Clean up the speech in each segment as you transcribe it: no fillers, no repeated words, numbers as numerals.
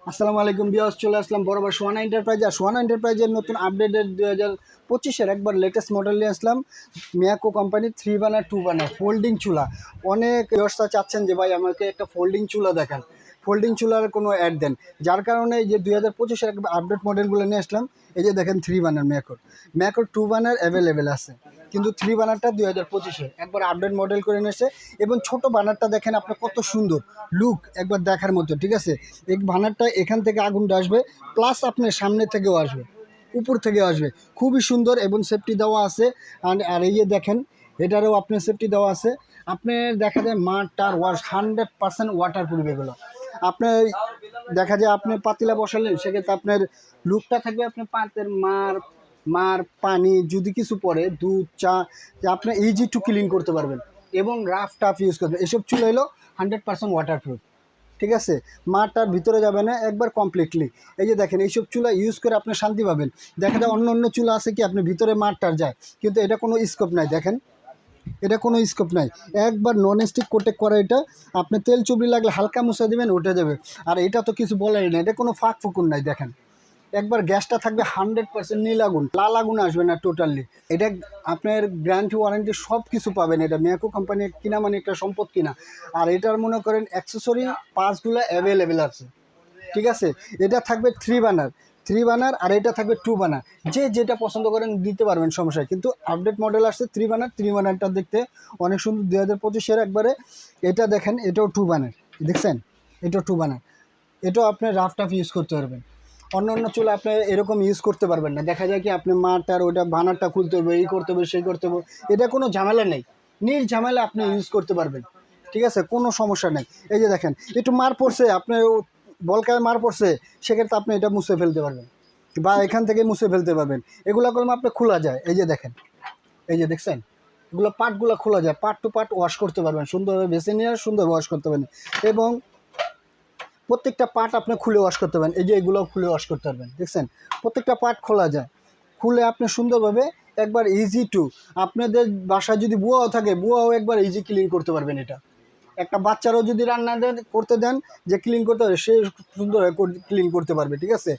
আসসালামু আলাইকুম বিয়াস, চলে আসলাম বরাবর সোহানা এন্টারপ্রাইজ। আর সোহানা এন্টারপ্রাইজের নতুন আপডেটেড 2025-এর একবার লেটেস্ট মডেল নিয়ে আসলাম। মিয়াকো কোম্পানির 3 বার্নার 2 বার্নার ফোল্ডিং চুলা। অনেক ব্যবস্থা চাচ্ছেন যে ভাই আমাকে একটা ফোল্ডিং চুলা দেখান, ফোল্ডিং চুলার কোনো অ্যাড দেন। যার কারণে এই যে 2025-এর একবার আপডেট মডেলগুলো নিয়ে আসলাম। এই যে দেখেন 3 বার্নার মিয়াকোর 2 বার্নার অ্যাভেলেবেল আছে, কিন্তু 3 বার্নারটা 2025-এ একবার আপডেট মডেল করে নিয়েছে। এবং ছোট বার্নারটা দেখেন আপনার কত সুন্দর লুক, একবার দেখার মতো। ঠিক আছে, এই বার্নারটা এখান থেকে আগুনটা আসবে, প্লাস আপনার সামনে থেকেও আসবে, উপর থেকেও আসবে, খুবই সুন্দর এবং সেফটি দেওয়া আছে। আর এই যে দেখেন এটারও আপনার সেফটি দেওয়া আছে। আপনার দেখা যায় মাঠটার 100% ওয়াটার প্রুফ এগুলো। আপনার দেখা যায় আপনি পাতিলা বসালেন, সেক্ষেত্রে আপনার লুকটা থাকবে, আপনার পাতের মার পানি যদি কিছু পড়ে, দুধ চা, যে আপনি ইজি টু ক্লিন করতে পারবেন এবং রাফ টাফ ইউজ করবেন। এসব চুলা হলো 100% ওয়াটারপ্রুফ। ঠিক আছে, মাঠটার ভিতরে যাবে না একবার কমপ্লিটলি। এই যে দেখেন এইসব চুলা ইউজ করে আপনি শান্তি পাবেন। দেখা যায় অন্য অন্য চুলা আছে কি আপনি ভিতরে মাঠটার যায়, কিন্তু এটা কোনো স্কোপ নাই। দেখেন এটা কোনো স্কোপ নাই, একবার নন স্টিক কোটেক করা। এটা আপনি তেল চুবড়ি লাগলে হালকা মুছে দেবেন, উঠে যাবে। আর এটা তো কিছু বলাই না, এটা কোনো ফাঁক ফুকুন নাই। দেখেন একবার গ্যাসটা থাকবে 100% নীল আগুন, লাল আগুন আসবে না টোটালি। এটা আপনার গ্যারান্টি ওয়ারেন্টি সব কিছু পাবেন। এটা মিয়াকো কোম্পানির কিনা মানে একটা সম্পদ কিনা। আর এটার মনে করেন অ্যাক্সেসরি পার্টসগুলো অ্যাভেলেবেল আছে। ঠিক আছে, এটা থাকবে 3 বার্নার আর এটা থাকবে 2 বার্নার। যে যেটা পছন্দ করেন দিতে পারবেন, সমস্যা। কিন্তু আপডেট মডেল আসছে 3 বার্নারটা দেখতে অনেক সুন্দর 2025-এর একবারে। এটা দেখেন এটাও 2 বার্নার, দেখছেন এটাও 2 বার্নার। এটাও আপনি রাফ টাফ ইউজ করতে পারবেন। অন্য অন্য চুলা আপনি এরকম ইউজ করতে পারবেন না। দেখা যায় কি আপনি মাঠটার ওইটা বানারটা খুলতে হবে, এই করতে হবে সেই করতে হবে। এটা কোনো ঝামেলা নেই, ঝামেলা আপনি ইউজ করতে পারবেন। ঠিক আছে, কোনো সমস্যা নেই। এই যে দেখেন একটু মার পড়ছে, আপনার বলকায় মার পড়ছে, সেক্ষেত্রে আপনি এটা মুছে ফেলতে পারবেন বা এখান থেকে মুছে ফেলতে পারবেন। এগুলো করলে আপনি খোলা যায়। এই যে দেখেন, এই যে দেখছেন এগুলো পার্টগুলো খোলা যায়, পার্ট টু পার্ট ওয়াশ করতে পারবেন সুন্দরভাবে, বেছে নিয়ে সুন্দর ওয়াশ করতে পারবেন। এবং প্রত্যেকটা পার্ট আপনি খুলে ওয়াশ করতে পারেন। এই যে এগুলো খুলে ওয়াশ করতে পারবেন, দেখছেন প্রত্যেকটা পার্ট খোলা যায়। খুলে আপনি সুন্দরভাবে একবার ইজি টু, আপনাদের বাসায় যদি বুয়াও থাকে, বুয়াও একবার ইজি ক্লিন করতে পারবেন। এটা একটা বাচ্চারও যদি রান্না করতে দেন যে ক্লিন করতে হবে, সে সুন্দরভাবে ক্লিন করতে পারবে। ঠিক আছে,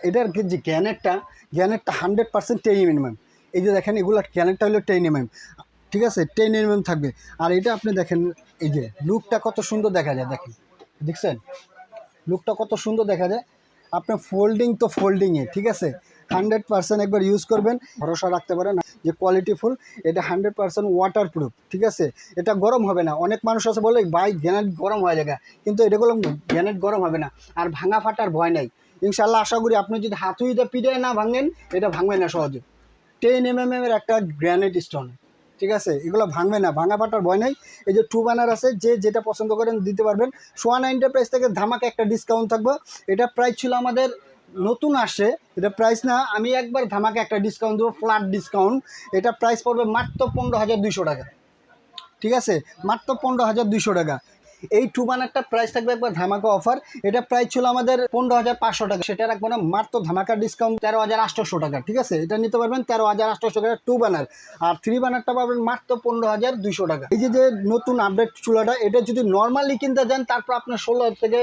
এটার যে গ্যানেটটা 100% 10 mm। এই যে দেখেন এগুলো গ্যানেটটা হলো 10 mm। ঠিক আছে, 10 mm থাকবে। আর এটা আপনি দেখেন এই যে লুকটা কত সুন্দর দেখা যায়, দেখেন দেখছেন লুকটা কত সুন্দর দেখা যায়। আপনার ফোল্ডিং তো ফোল্ডিংয়ে, ঠিক আছে, 100% একবার ইউজ করবেন, ভরসা রাখতে পারেন যে কোয়ালিটি ফুল। এটা 100% ওয়াটার প্রুফ। ঠিক আছে, এটা গরম হবে না। অনেক মানুষ আছে বলে ভাই গ্যানেট গরম হয়ে যায়, কিন্তু এটা বললাম গ্যানেট গরম হবে না, আর ভাঙা ফাটার ভয় নাই ইনশাল্লাহ। আশা করি আপনি যদি হাতুড়িতে পিঠে না ভাঙেন, এটা ভাঙবে না সহজে। 10 mm একটা গ্র্যানাইট স্টোন। ঠিক আছে, এগুলো ভাঙবে না, ভাঙা ফাটার ভয় নেই। এই যে 2 বার্নার আছে, যে যেটা পছন্দ করেন দিতে পারবেন। সোহানা এন্টারপ্রাইজ থেকে ধামাকা একটা ডিসকাউন্ট থাকবে। এটা প্রাইস ছিল আমাদের নতুন আসে, এটা প্রাইস না, আমি একবার ধামাকা একটা ডিসকাউন্ট দেবো, ফ্ল্যাট ডিসকাউন্ট। এটা প্রাইস পড়বে মাত্র 15,200 টাকা। ঠিক আছে, মাত্র 15,200 টাকা। এই 2 বার্নারটা প্রাইস থাকবে একবার ধামাকা অফার। এটা প্রাইস ছিল আমাদের 15,500 টাকা, সেটা রাখবো না, মাত্র ধামাকা ডিসকাউন্ট 13,800 টাকা। ঠিক আছে, এটা নিতে পারবেন 13,800 টাকা 2 বার্নার। আর 3 বার্নারটা পাবেন মাত্র 15,200 টাকা। এই যে নতুন আপডেট চুলাটা, এটা যদি নর্মালি কিনতে যান তারপর আপনার 16 থেকে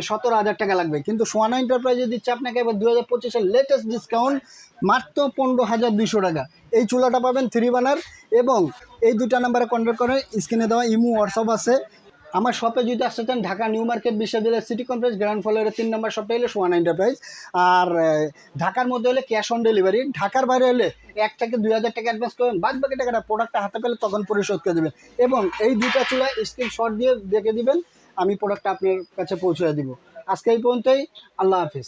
17,000 টাকা লাগবে। কিন্তু সোহানা এন্টারপ্রাইজে দিচ্ছে আপনাকে এবার 2025-এর লেটেস্ট ডিসকাউন্ট মাত্র 15,200 টাকা। এই চুলাটা পাবেন 3 বার্নার। এবং এই দুটা নাম্বারে কন্ট্যাক্ট করে, স্ক্রিনে দেওয়া ইমো হোয়াটসঅ্যাপ আছে। আমার শপে যদি আসতে চান, ঢাকা নিউ মার্কেট বিশ্ববিদ্যালয় সিটি কমপ্লেক্স গ্রাউন্ড ফ্লোরের 3 নম্বর শপটা হলে সোহানা এন্টারপ্রাইজ। আর ঢাকার মধ্যে হলে ক্যাশ অন ডেলিভারি। ঢাকার বাইরে হলে 1 থেকে 2,000 টাকা অ্যাডভান্স করবেন, বাদ বাকি টাকাটা প্রোডাক্টটা হাতে পেলে তখন পরিশোধ করে দেবেন। এবং এই দুটা চুলা স্ক্রিনশট দিয়ে দেখে দিবেন, আমি প্রোডাক্টটা আপনার কাছে পৌঁছে দিব। আজকে এই পর্যন্তই, আল্লাহ হাফিজ।